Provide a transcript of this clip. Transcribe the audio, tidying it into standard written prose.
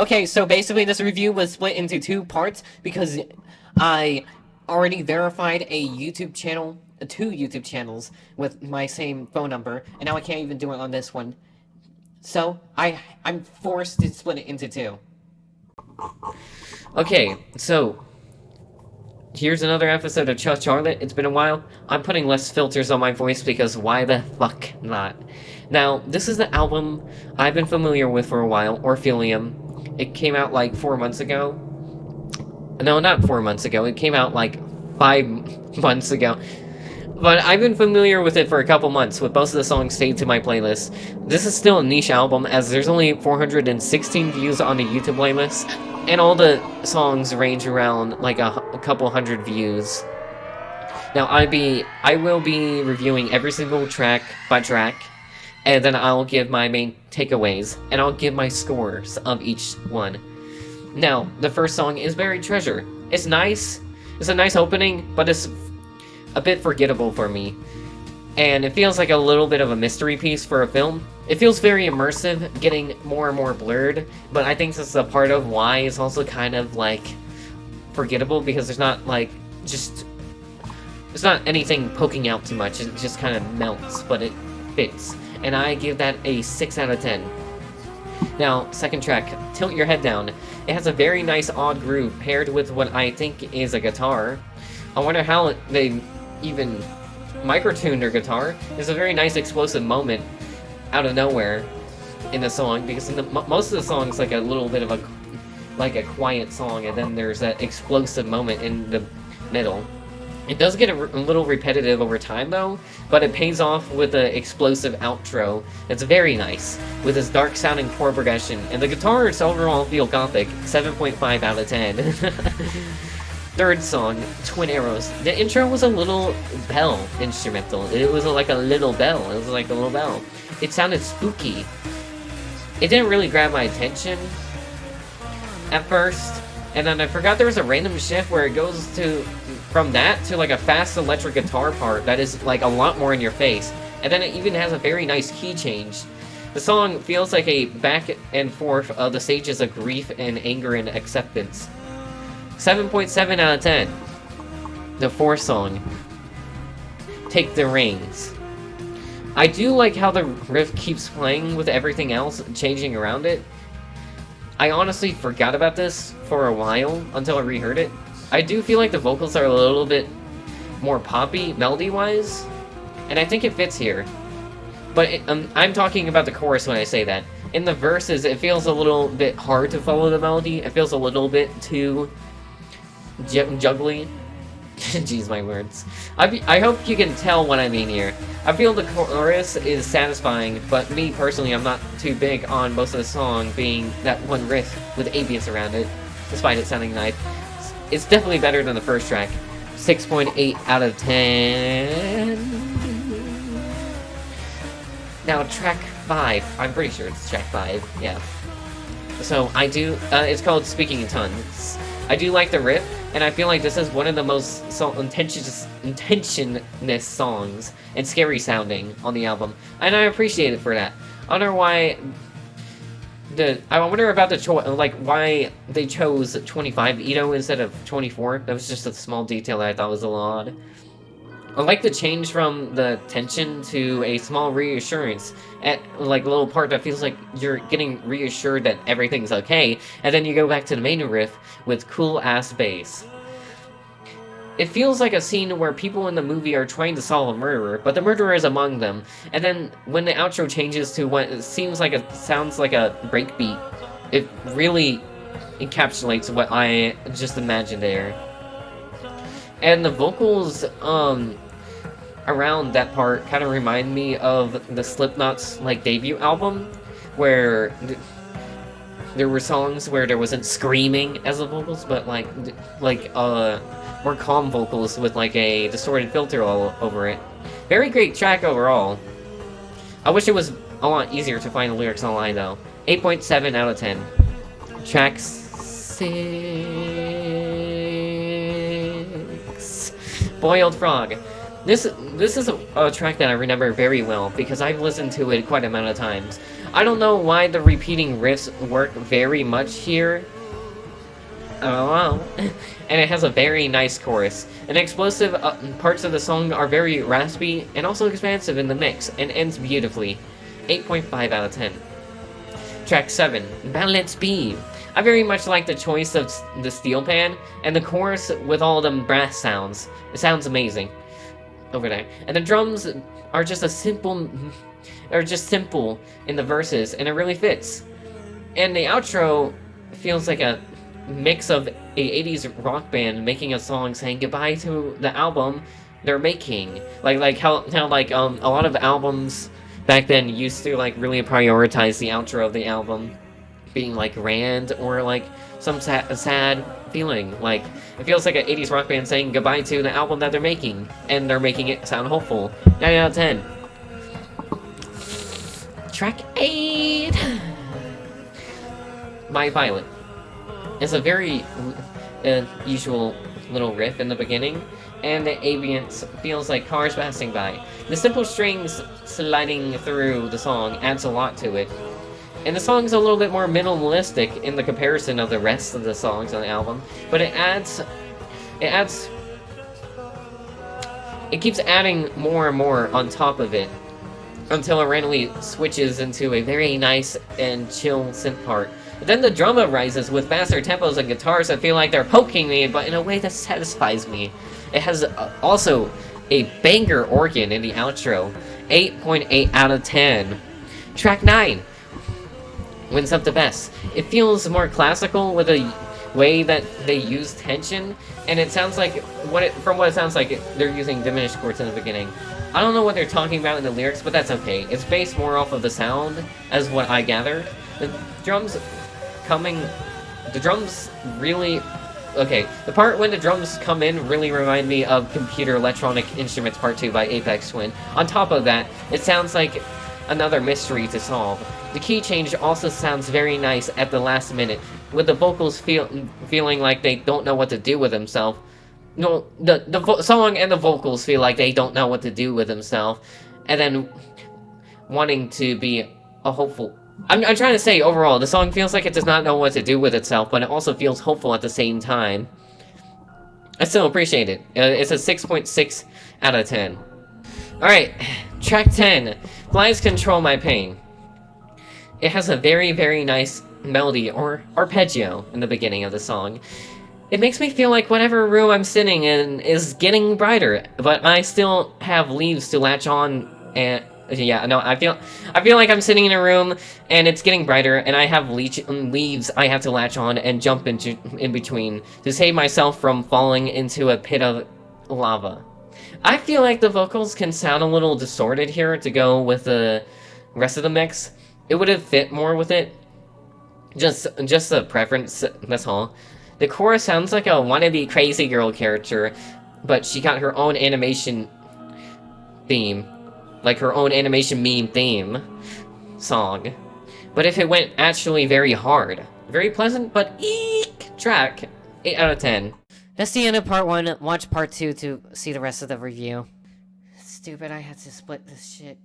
Okay, so basically this review was split into two parts because I already verified a YouTube channel, two YouTube channels with my same phone number, and now I can't even do it on this one. So I'm forced to split it into two. Okay, so here's another episode of ChuhCharlet. It's been a while. I'm putting less filters on my voice because why the fuck not? Now, this is the album I've been familiar with for a while, Orpheum. It came out like 4 months ago. No, not 4 months ago. It came out like 5 months ago. But I've been familiar with it for a couple months, with most of the songs saved to my playlist. This is still a niche album, as there's only 416 views on the YouTube playlist, and all the songs range around like a couple hundred views. Now, I will be reviewing every single track by track, and then I'll give my main takeaways, and I'll give my scores of each one. Now, the first song is Buried Treasure. It's nice. It's a nice opening, but it's a bit forgettable for me. And it feels like a little bit of a mystery piece for a film. It feels very immersive, getting more and more blurred, but I think this is a part of why it's also kind of like forgettable, because there's not like there's not anything poking out too much. It just kind of melts, but it fits. And I give that a 6 out of 10. Now, second track, Tilt Your Head Down. It has a very nice odd groove paired with what I think is a guitar. I wonder how they even micro-tuned their guitar. There's a very nice explosive moment out of nowhere in the song, because in most of the songs like a little bit of a quiet song, and then there's that explosive moment in the middle. It does get a little repetitive over time though, but it pays off with the explosive outro. It's very nice, with this dark sounding chord progression, and the guitars overall feel gothic. 7.5 out of 10. Third song, Twin Arrows. The intro was a little bell instrumental. It was like a little bell. It was like a little bell. It sounded spooky. It didn't really grab my attention at first, and then I forgot there was a random shift where it goes from that to like a fast electric guitar part that is like a lot more in your face, and then it even has a very nice key change. The song feels like a back and forth of the stages of grief and anger and acceptance. 7.7 out of 10. The fourth song, Take the Reins. I do like how the riff keeps playing with everything else changing around it. I honestly forgot about this for a while until I reheard it. I do feel like the vocals are a little bit more poppy melody-wise, and I think it fits here. But I'm talking about the chorus when I say that. In the verses, it feels a little bit hard to follow the melody. It feels a little bit too juggly. Jeez, my words. I hope you can tell what I mean here. I feel the chorus is satisfying, but me personally, I'm not too big on most of the song being that one riff with ambience around it, despite it sounding nice. It's definitely better than the first track. 6.8 out of 10. Now, track 5. I'm pretty sure it's track 5, yeah. So, it's called Speaking in Tongues. I do like the riff, and I feel like this is one of the most intentionless songs and scary sounding on the album, and I appreciate it for that. I wonder why about the choice, like why they chose 25 Ito instead of 24. That was just a small detail that I thought was a little odd. I like the change from the tension to a small reassurance at like a little part that feels like you're getting reassured that everything's okay, and then you go back to the main riff with cool ass bass. It feels like a scene where people in the movie are trying to solve a murderer, but the murderer is among them. And then when the outro changes to what it sounds like a breakbeat, it really encapsulates what I just imagined there. And the vocals around that part kind of remind me of the Slipknot's like debut album, where there were songs where there wasn't screaming as the vocals, but like more calm vocals with like a distorted filter all over it. Very great track overall. I wish it was a lot easier to find the lyrics online though. 8.7 out of 10. Track 6. Boiled Frog. This is a track that I remember very well because I've listened to it quite a amount of times. I don't know why the repeating riffs work very much here. I don't know. And it has a very nice chorus. And explosive parts of the song are very raspy and also expansive in the mix, and ends beautifully. 8.5 out of 10. Track 7, Balance B. I very much like the choice of the steel pan, and the chorus with all the brass sounds. It sounds amazing over there. And the drums are just simple in the verses, and it really fits. And the outro feels like a mix of a 80s rock band making a song saying goodbye to the album they're making. Like how a lot of albums back then used to like really prioritize the outro of the album being like Rand or like some sad feeling. Like it feels like an 80s rock band saying goodbye to the album that they're making, and they're making it sound hopeful. 9 out of 10. Track 8, My Violet. It's a very usual little riff in the beginning, and the ambience feels like cars passing by. The simple strings sliding through the song adds a lot to it. And the song's a little bit more minimalistic in the comparison of the rest of the songs on the album, but it keeps adding more and more on top of it, until it randomly switches into a very nice and chill synth part. Then the drama rises with faster tempos and guitars that feel like they're poking me, but in a way that satisfies me. It has also a banger organ in the outro. 8.8 out of 10. Track 9 wins up the best. It feels more classical with a way that they use tension, and it sounds like from what it sounds like, they're using diminished chords in the beginning. I don't know what they're talking about in the lyrics, but that's okay. It's based more off of the sound, as what I gathered. The drums really... Okay, the part when the drums come in really remind me of Computer Electronic Instruments Part 2 by Aphex Twin. On top of that, it sounds like another mystery to solve. The key change also sounds very nice at the last minute, with the vocals feeling like they don't know what to do with themselves. No, the song and the vocals feel like they don't know what to do with themselves, and then wanting to be a hopeful... I'm trying to say, overall, the song feels like it does not know what to do with itself, but it also feels hopeful at the same time. I still appreciate it. It's a 6.6 out of 10. Alright, track 10, Flies Control My Pain. It has a very, very nice melody, or arpeggio, in the beginning of the song. It makes me feel like whatever room I'm sitting in is getting brighter, but I still have leaves to latch on, and... Yeah, no, I feel like I'm sitting in a room, and it's getting brighter, and I have leaves I have to latch on and jump in between to save myself from falling into a pit of lava. I feel like the vocals can sound a little distorted here to go with the rest of the mix. It would have fit more with it. Just a preference, that's all. The chorus sounds like a wannabe crazy girl character, but she got her own animation theme. Like her own animation meme theme song. But if it went actually very hard. Very pleasant, but eek track. 8 out of 10. That's the end of part 1. Watch part 2 to see the rest of the review. Stupid, I had to split this shit.